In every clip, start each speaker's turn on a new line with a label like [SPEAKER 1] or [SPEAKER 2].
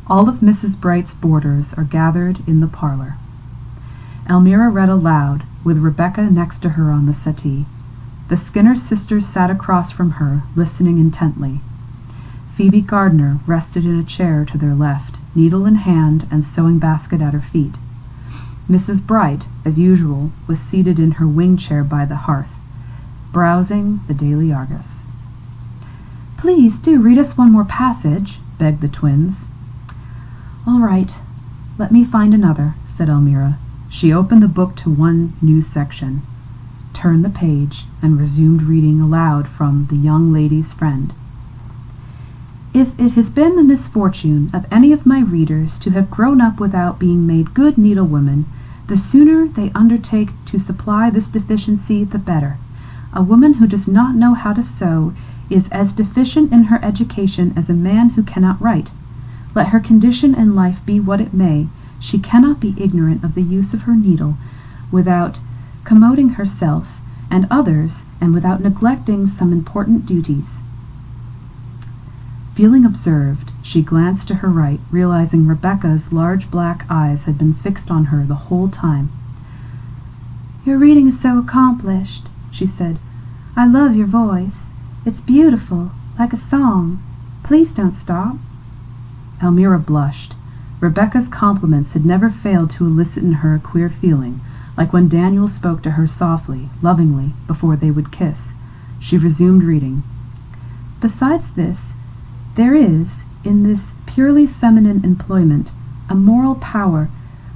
[SPEAKER 1] All of Mrs. Bright's boarders are gathered in the parlor. Elmira read aloud, with Rebecca next to her on the settee. The Skinner sisters sat across from her, listening intently. Phoebe Gardner rested in a chair to their left, needle in hand and sewing basket at her feet. Mrs. Bright, as usual, was seated in her wing chair by the hearth, browsing the Daily Argus. "Please do read us one more passage," begged the twins. "All right, let me find another," said Elmira. She opened the book to one new section, turned the page, and resumed reading aloud from The Young Lady's Friend. "If it has been the misfortune of any of my readers to have grown up without being made good needlewomen, the sooner they undertake to supply this deficiency the better. A woman who does not know how to sew is as deficient in her education as a man who cannot write. Let her condition in life be what it may, she cannot be ignorant of the use of her needle without commoding herself and others, and without neglecting some important duties." Feeling observed, she glanced to her right, realizing Rebecca's large black eyes had been fixed on her the whole time. "Your reading is so accomplished," she said. "I love your voice. It's beautiful, like a song. Please don't stop." Elmira blushed. Rebecca's compliments had never failed to elicit in her a queer feeling, like when Daniel spoke to her softly, lovingly, before they would kiss. She resumed reading. "Besides this, there is, in this purely feminine employment, a moral power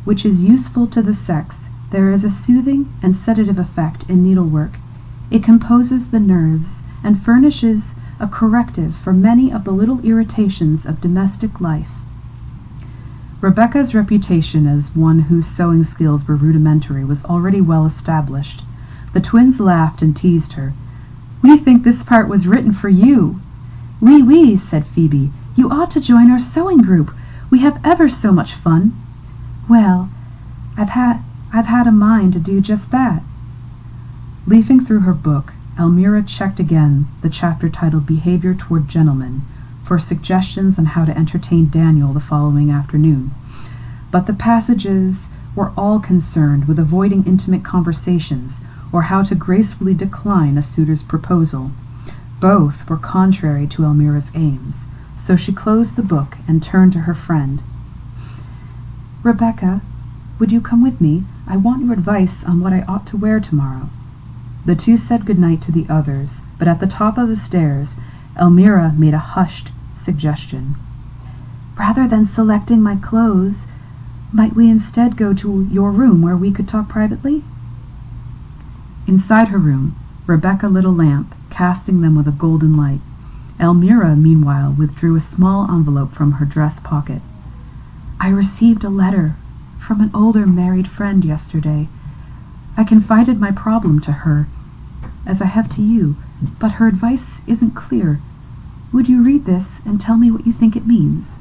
[SPEAKER 1] which is useful to the sex. There is a soothing and sedative effect in needlework. It composes the nerves and furnishes a corrective for many of the little irritations of domestic life." Rebecca's reputation as one whose sewing skills were rudimentary was already well established. The twins laughed and teased her. "We think this part was written for you." "Oui, said Phoebe. "You ought to join our sewing group. We have ever so much fun." "Well, I've had a mind to do just that." Leafing through her book, Elmira checked again the chapter titled Behavior Toward Gentlemen for suggestions on how to entertain Daniel the following afternoon. But the passages were all concerned with avoiding intimate conversations or how to gracefully decline a suitor's proposal. Both were contrary to Elmira's aims, so she closed the book and turned to her friend. "Rebecca, would you come with me? I want your advice on what I ought to wear tomorrow." The two said good night to the others, but at the top of the stairs, Elmira made a hushed suggestion. "Rather than selecting my clothes, might we instead go to your room where we could talk privately?" Inside her room, Rebecca lit a lamp, casting them with a golden light. Elmira, meanwhile, withdrew a small envelope from her dress pocket. "I received a letter from an older married friend yesterday. I confided my problem to her, as I have to you, but her advice isn't clear. Would you read this and tell me what you think it means?"